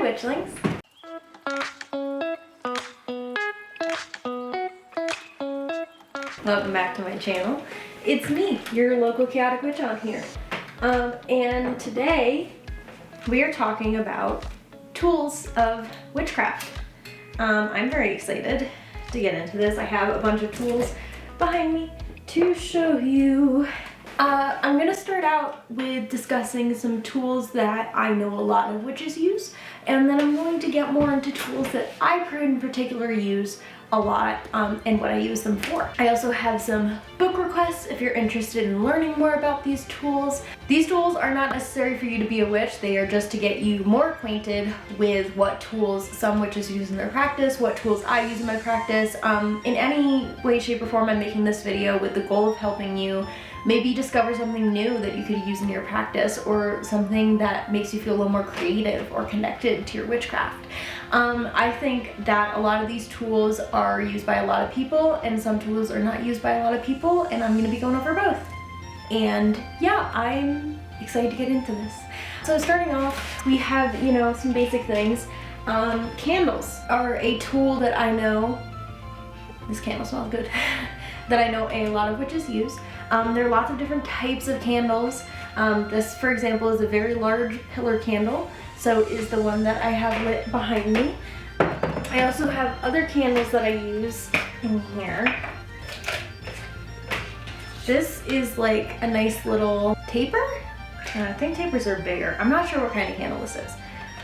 Witchlings. Welcome back to my channel. It's me, your local chaotic witch on here. And today we are talking about tools of witchcraft. I'm very excited to get into this. I have a bunch of tools behind me to show you. I'm gonna start out with discussing some tools that I know a lot of witches use, and then I'm going to get more into tools that I in particular use a lot and what I use them for. I also have some book requests if you're interested in learning more about these tools. These tools are not necessary for you to be a witch, they are just to get you more acquainted with what tools some witches use in their practice, what tools I use in my practice. In any way, shape, or form, I'm making this video with the goal of helping you maybe discover something new that you could use in your practice, or something that makes you feel a little more creative or connected to your witchcraft. I think that a lot of these tools are used by a lot of people, and some tools are not used by a lot of people, and I'm gonna be going over both. And yeah, I'm excited to get into this. So starting off, we have, some basic things. Candles are a tool that I know, this candle smells good, that I know a lot of witches use. There are lots of different types of candles. This, for example, is a very large pillar candle, so is the one that I have lit behind me. I also have other candles that I use in here. This is like a nice little taper. I think tapers are bigger. I'm not sure what kind of candle this is.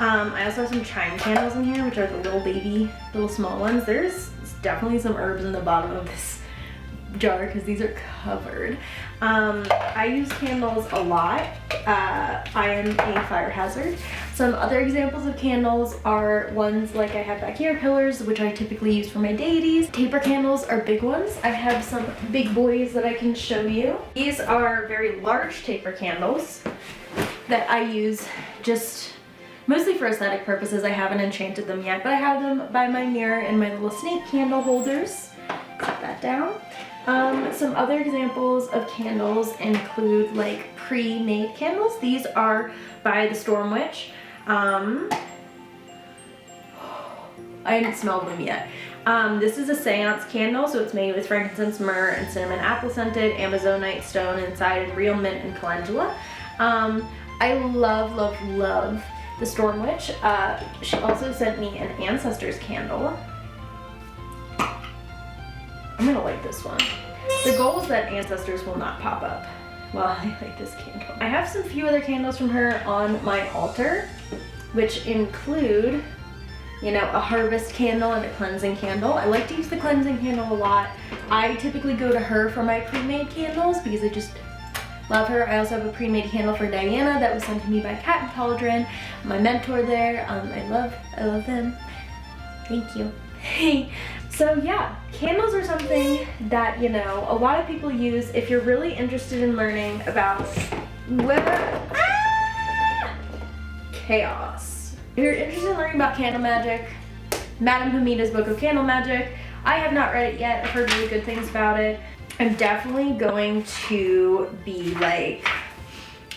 I also have some chime candles in here, which are the little small ones. There's definitely some herbs in the bottom of this jar because these are covered. I use candles a lot. I am a fire hazard. Some other examples of candles are ones like I have back here, pillars, which I typically use for my deities. Taper candles are big ones. I have some big boys that I can show you. These are very large taper candles that I use just mostly for aesthetic purposes. I haven't enchanted them yet, but I have them by my mirror in my little snake candle holders. Set that down. Some other examples of candles include like pre-made candles. These are by the Storm Witch. I haven't smelled them yet. This is a Seance Candle, so it's made with frankincense, myrrh, and cinnamon apple scented, amazonite stone inside, and real mint and calendula. I love, love, love the Storm Witch. She also sent me an Ancestors candle. I'm gonna light this one. The goal is that Ancestors will not pop up while I light this candle. I have some few other candles from her on my altar, which include, a harvest candle and a cleansing candle. I like to use the cleansing candle a lot. I typically go to her for my pre-made candles because I just love her. I also have a pre-made candle for Diana that was sent to me by Cat and Cauldron, my mentor there. I love them. Thank you. So yeah, candles are something that, a lot of people use if you're really interested in learning about chaos. If you're interested in learning about candle magic, Madame Pamita's Book of Candle Magic. I have not read it yet. I've heard really good things about it. I'm definitely going to be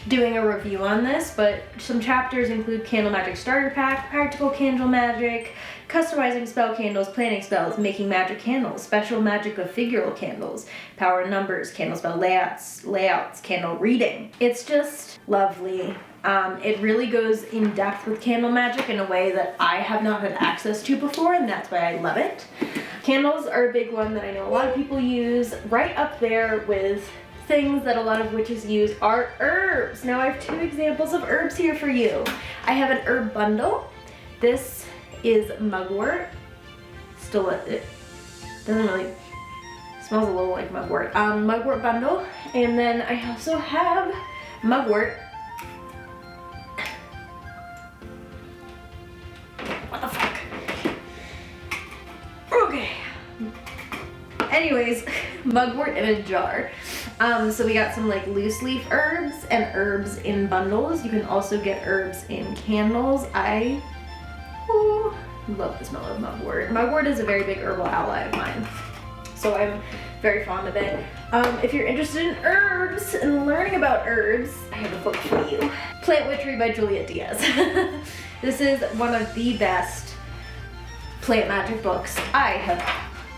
doing a review on this, but some chapters include Candle Magic Starter Pack, Practical Candle Magic, Customizing Spell Candles, Planning Spells, Making Magic Candles, Special Magic of Figural Candles, Power in Numbers, Candle Spell Layouts, Candle Reading. It's just lovely. It really goes in depth with candle magic in a way that I have not had access to before, and that's why I love it. Candles are a big one that I know a lot of people use. Right up there with things that a lot of witches use are herbs. Now I have two examples of herbs here for you. I have an herb bundle. This is mugwort. Still, it doesn't really, smells a little like mugwort. Mugwort bundle. And then I also have mugwort. What the fuck? Okay. Anyways, mugwort in a jar. So we got some loose leaf herbs and herbs in bundles. You can also get herbs in candles. I love the smell of mugwort. Mugwort is a very big herbal ally of mine, so I'm very fond of it. If you're interested in herbs and learning about herbs, I have a book for you. Plant Witchery by Juliet Diaz. This is one of the best plant magic books I have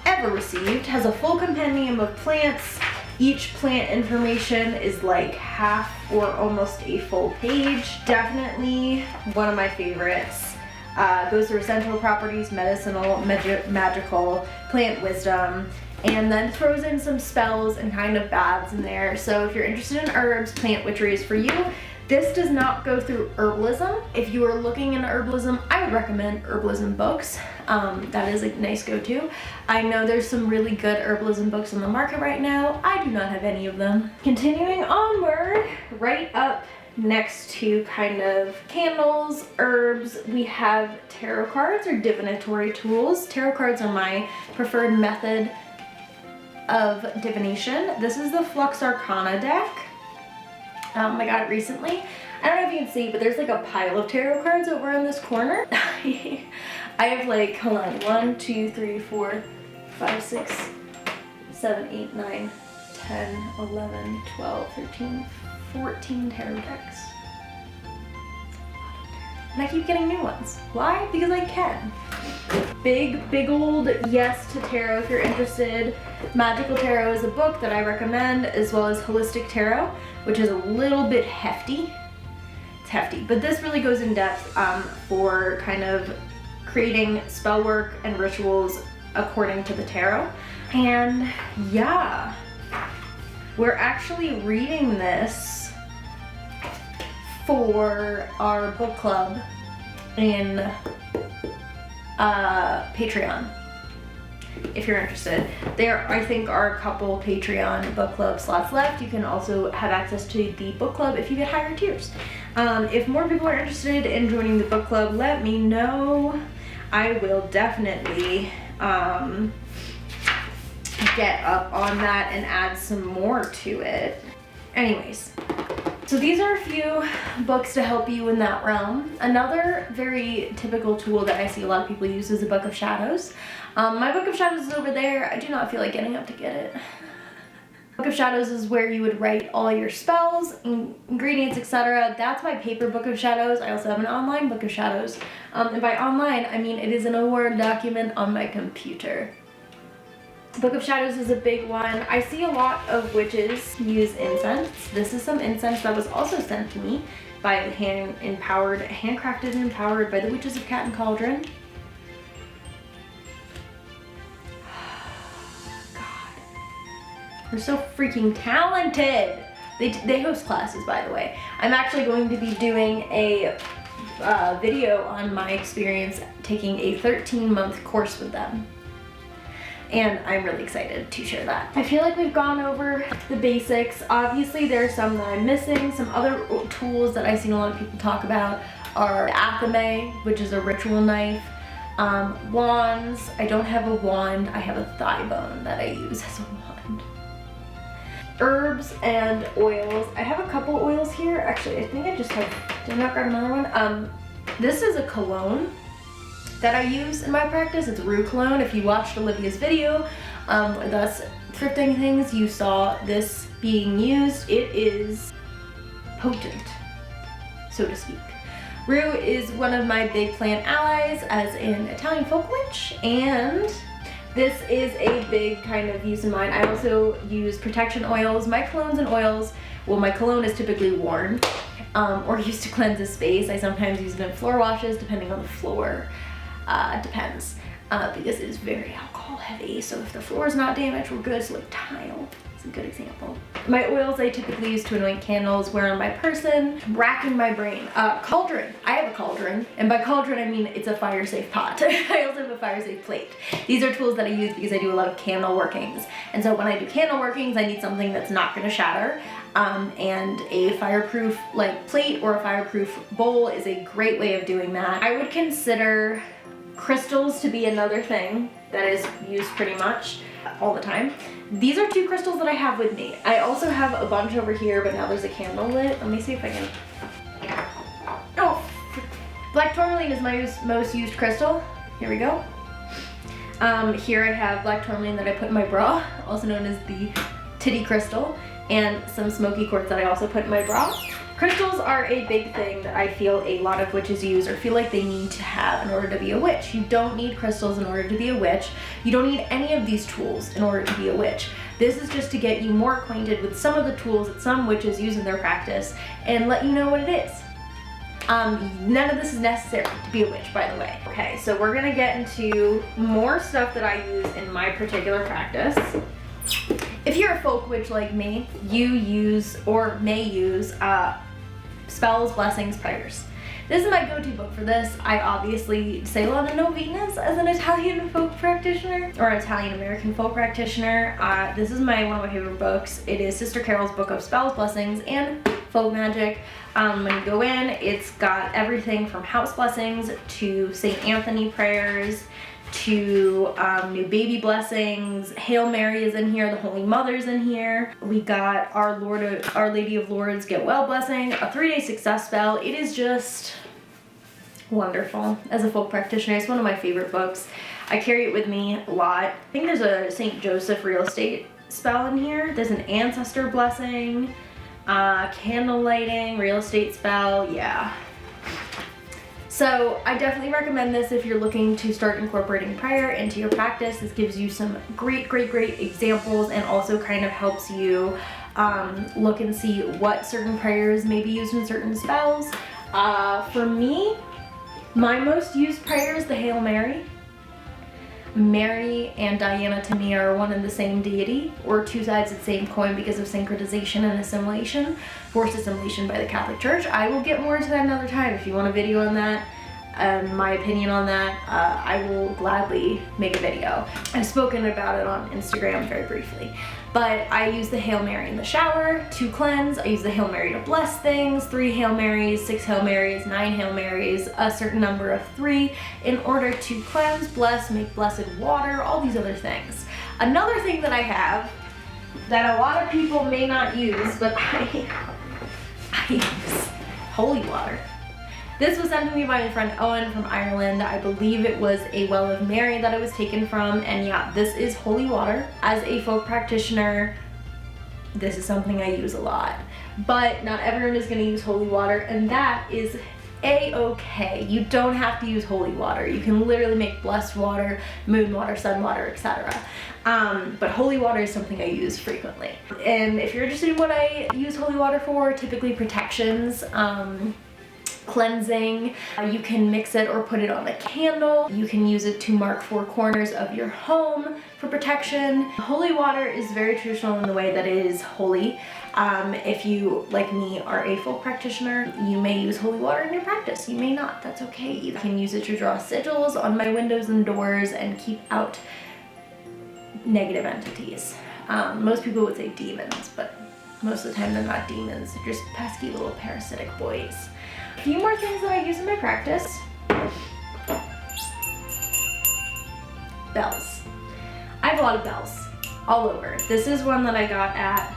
ever received. Has a full compendium of plants. Each plant information is like half or almost a full page. Definitely one of my favorites. Goes through essential properties, medicinal, magical, plant wisdom, and then throws in some spells and kind of baths in there. So if you're interested in herbs, plant witchery is for you. This does not go through herbalism. If you are looking into herbalism, I would recommend herbalism books. That is a nice go-to. I know there's some really good herbalism books on the market right now. I do not have any of them. Continuing onward, right up next to kind of candles, herbs, we have tarot cards or divinatory tools. Tarot cards are my preferred method of divination. This is the Flux Arcana deck. I got it recently. I don't know if you can see, but there's like a pile of tarot cards over in this corner. I have like, hold on, 1, 2, 3, 4, 5, 6, 7, 8, 9, 10, 11, 12, 13, 14 tarot decks. And I keep getting new ones. Why? Because I can. Big old yes to tarot if you're interested. Magical Tarot is a book that I recommend, as well as Holistic Tarot, which is a little bit hefty. It's hefty, but this really goes in depth for kind of creating spell work and rituals according to the tarot. And yeah, we're actually reading this for our book club in Patreon. If you're interested, there I think are a couple Patreon book club slots left. You can also have access to the book club if you get higher tiers. If more people are interested in joining the book club, let me know. I will definitely get up on that and add some more to it. Anyways, so these are a few books to help you in that realm. Another very typical tool that I see a lot of people use is a Book of Shadows. My Book of Shadows is over there. I do not feel like getting up to get it. Book of Shadows is where you would write all your spells, ingredients, etc. That's my paper Book of Shadows. I also have an online Book of Shadows. And by online, I mean it is in a Word document on my computer. Book of Shadows is a big one. I see a lot of witches use incense. This is some incense that was also sent to me by handcrafted and empowered by the Witches of Cat and Cauldron. They're so freaking talented. They host classes, by the way. I'm actually going to be doing a video on my experience taking a 13-month course with them. And I'm really excited to share that. I feel like we've gone over the basics. Obviously, there are some that I'm missing. Some other tools that I've seen a lot of people talk about are athame, which is a ritual knife. Wands. I don't have a wand. I have a thigh bone that I use as a wand. Herbs and oils. I have a couple oils here. Actually, I think I just have, did I not grab another one? This is a cologne that I use in my practice. It's Rue Cologne. If you watched Olivia's video with us thrifting things, you saw this being used. It is potent, so to speak. Rue is one of my big plant allies as an Italian folk witch, and this is a big kind of use in mine. I also use protection oils. My colognes and oils, well, my cologne is typically worn or used to cleanse a space. I sometimes use it in floor washes depending on the floor. Depends, because it is very alcohol heavy. So if the floor is not damaged, we're good. So like tile, it's a good example. My oils I typically use to anoint candles, wear on my person. Racking my brain. Cauldron. I have a cauldron, and by cauldron I mean it's a fire safe pot. I also have a fire safe plate. These are tools that I use because I do a lot of candle workings, and so when I do candle workings, I need something that's not going to shatter. And a fireproof like plate or a fireproof bowl is a great way of doing that. I would consider crystals to be another thing that is used pretty much all the time. These are 2 crystals that I have with me. I also have a bunch over here, but now there's a candle lit. Let me see if I can. Oh, black tourmaline is my most used crystal. Here we go. Here I have black tourmaline that I put in my bra, also known as the titty crystal, and some smoky quartz that I also put in my bra. Crystals are a big thing that I feel a lot of witches use or feel like they need to have in order to be a witch. You don't need crystals in order to be a witch. You don't need any of these tools in order to be a witch. This is just to get you more acquainted with some of the tools that some witches use in their practice and let you know what it is. None of this is necessary to be a witch, by the way. Okay, so we're gonna get into more stuff that I use in my particular practice. If you're a folk witch like me, you use or may use spells, blessings, prayers. This is my go-to book for this. I obviously say a lot of novenas as an Italian folk practitioner or Italian-American folk practitioner. This is one of my favorite books. It is Sister Carol's book of spells, blessings, and folk magic. When you go in, it's got everything from house blessings to St. Anthony prayers to new baby blessings. Hail Mary is in here, the Holy Mother's in here. We got Our Lady of Lourdes Get Well blessing, a 3-day success spell. It is just wonderful as a folk practitioner. It's one of my favorite books. I carry it with me a lot. I think there's a St. Joseph real estate spell in here. There's an ancestor blessing, candle lighting, real estate spell, yeah. So I definitely recommend this if you're looking to start incorporating prayer into your practice. This gives you some great examples and also kind of helps you look and see what certain prayers may be used in certain spells. For me, my most used prayer is the Hail Mary. Mary and Diana to me are one and the same deity, or two sides of the same coin because of syncretization and assimilation, forced assimilation by the Catholic Church. I will get more into that another time. If you want a video on that, my opinion on that, I will gladly make a video. I've spoken about it on Instagram very briefly. But I use the Hail Mary in the shower to cleanse. I use the Hail Mary to bless things, 3 Hail Marys, 6 Hail Marys, 9 Hail Marys, a certain number of 3 in order to cleanse, bless, make blessed water, all these other things. Another thing that I have that a lot of people may not use, but I use holy water. This was sent to me by my friend Owen from Ireland. I believe it was a Well of Mary that it was taken from, and yeah, this is holy water. As a folk practitioner, this is something I use a lot. But not everyone is going to use holy water, and that is a-okay. You don't have to use holy water. You can literally make blessed water, moon water, sun water, etc. But holy water is something I use frequently. And if you're interested in what I use holy water for, typically protections, cleansing. You can mix it or put it on a candle. You can use it to mark 4 corners of your home for protection. Holy water is very traditional in the way that it is holy. If you, like me, are a folk practitioner, you may use holy water in your practice. You may not, that's okay. You can use it to draw sigils on my windows and doors and keep out negative entities. Most people would say demons, but most of the time they're not demons. They're just pesky little parasitic boys. A few more things that I use in my practice. Bells. I have a lot of bells all over. This is one that I got at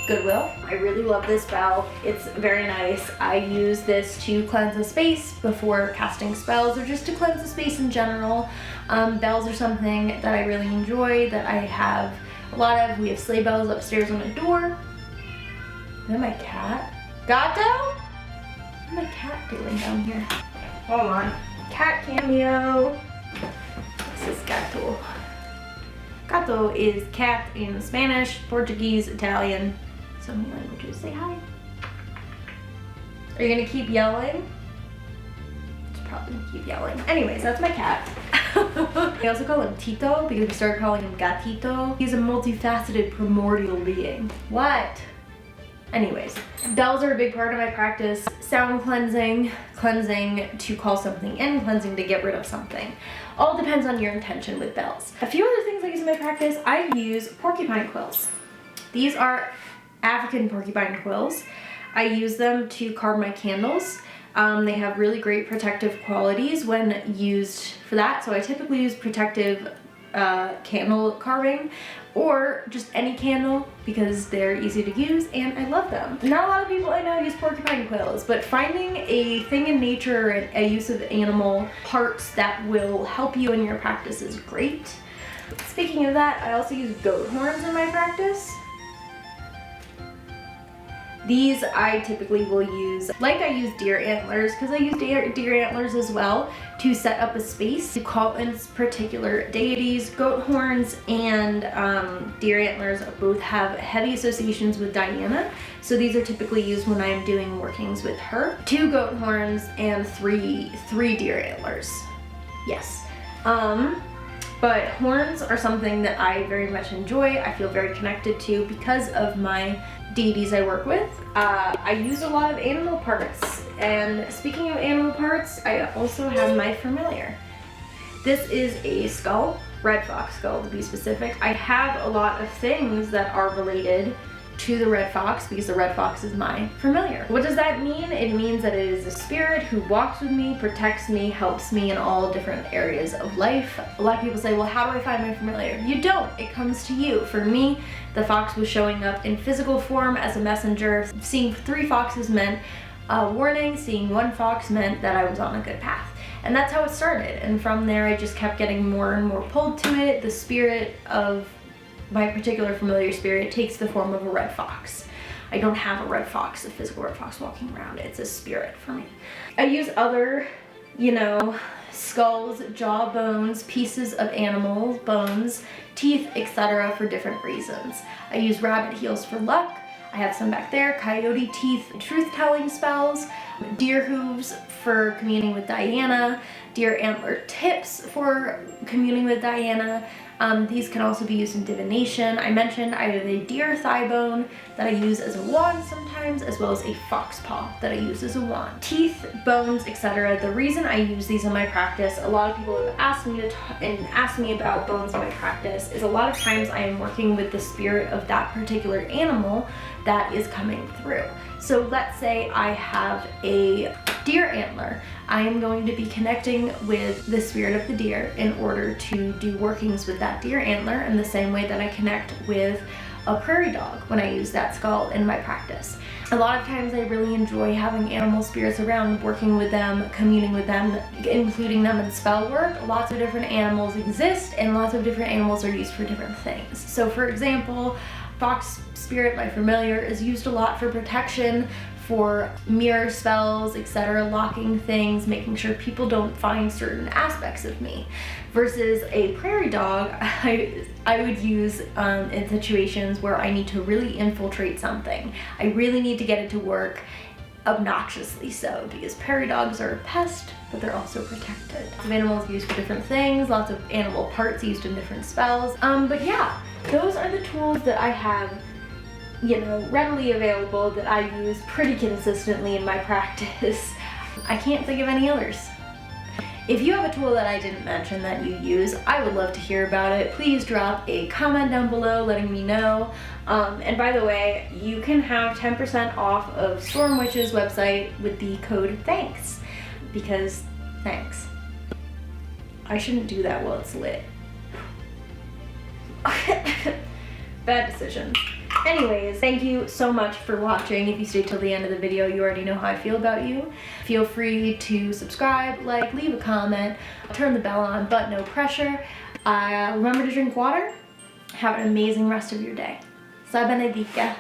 Goodwill. I really love this bell. It's very nice. I use this to cleanse a space before casting spells or just to cleanse the space in general. Bells are something that I really enjoy, that I have a lot of. We have sleigh bells upstairs on the door. Is that my cat? Gato? What's my cat doing down here? Hold on. Cat cameo. This is Gato. Gato is cat in Spanish, Portuguese, Italian, so many languages. Say hi. Are you gonna keep yelling? It's probably gonna keep yelling. Anyways, that's my cat. I also call him Tito because we started calling him Gatito. He's a multifaceted primordial being. What? Anyways, bells are a big part of my practice. Sound cleansing, cleansing to call something in, cleansing to get rid of something. All depends on your intention with bells. A few other things I use in my practice, I use porcupine quills. These are African porcupine quills. I use them to carve my candles. They have really great protective qualities when used for that. So I typically use protective candle carving or just any candle because they're easy to use and I love them. Not a lot of people I know use porcupine quills, but finding a thing in nature and a use of animal parts that will help you in your practice is great. Speaking of that, I also use goat horns in my practice. These I typically will use, like I use deer antlers, because I use deer antlers as well to set up a space to call in particular deities. Goat horns and deer antlers both have heavy associations with Diana, so these are typically used when I am doing workings with her. 2 goat horns and three deer antlers. Yes. But horns are something that I very much enjoy. I feel very connected to because of my deities I work with. I use a lot of animal parts, and speaking of animal parts, I also have my familiar. This is a skull, red fox skull to be specific. I have a lot of things that are related to the red fox because the red fox is my familiar. What does that mean? It means that it is a spirit who walks with me, protects me, helps me in all different areas of life. A lot of people say, well, how do I find my familiar? You don't, it comes to you. For me, the fox was showing up in physical form as a messenger. Seeing 3 foxes meant a warning, seeing 1 fox meant that I was on a good path. And that's how it started. And from there, I just kept getting more and more pulled to it. The spirit of my particular familiar spirit takes the form of a red fox. I don't have a red fox, a physical red fox walking around. It's a spirit for me. I use other, skulls, jaw bones, pieces of animal bones, teeth, etc. for different reasons. I use rabbit heels for luck. I have some back there, coyote teeth, truth-telling spells, deer hooves for communing with Diana, deer antler tips for communing with Diana. These can also be used in divination. I mentioned I have a deer thigh bone that I use as a wand sometimes, as well as a fox paw that I use as a wand. Teeth, bones, etc. The reason I use these in my practice, a lot of people have asked me about bones in my practice, is a lot of times I am working with the spirit of that particular animal that is coming through. So let's say I have a deer antler. I am going to be connecting with the spirit of the deer in order to do workings with that deer antler in the same way that I connect with a prairie dog when I use that skull in my practice. A lot of times I really enjoy having animal spirits around, working with them, communing with them, including them in spell work. Lots of different animals exist and lots of different animals are used for different things. So for example, fox spirit, my familiar, is used a lot for protection, for mirror spells, etc., locking things, making sure people don't find certain aspects of me. Versus a prairie dog, I would use in situations where I need to really infiltrate something. I really need to get it to work obnoxiously so, because prairie dogs are a pest, but they're also protected. Lots of animals used for different things, lots of animal parts used in different spells. But yeah, those are the tools that I have readily available that I use pretty consistently in my practice. I can't think of any others. If you have a tool that I didn't mention that you use, I would love to hear about it. Please drop a comment down below letting me know. And by the way, you can have 10% off of Storm Witch's website with the code THANKS, because thanks. I shouldn't do that while it's lit. Bad decision. Anyways, thank you so much for watching. If you stayed till the end of the video, you already know how I feel about you. Feel free to subscribe, like, leave a comment, turn the bell on, but no pressure. Remember to drink water. Have an amazing rest of your day. Sa benedica.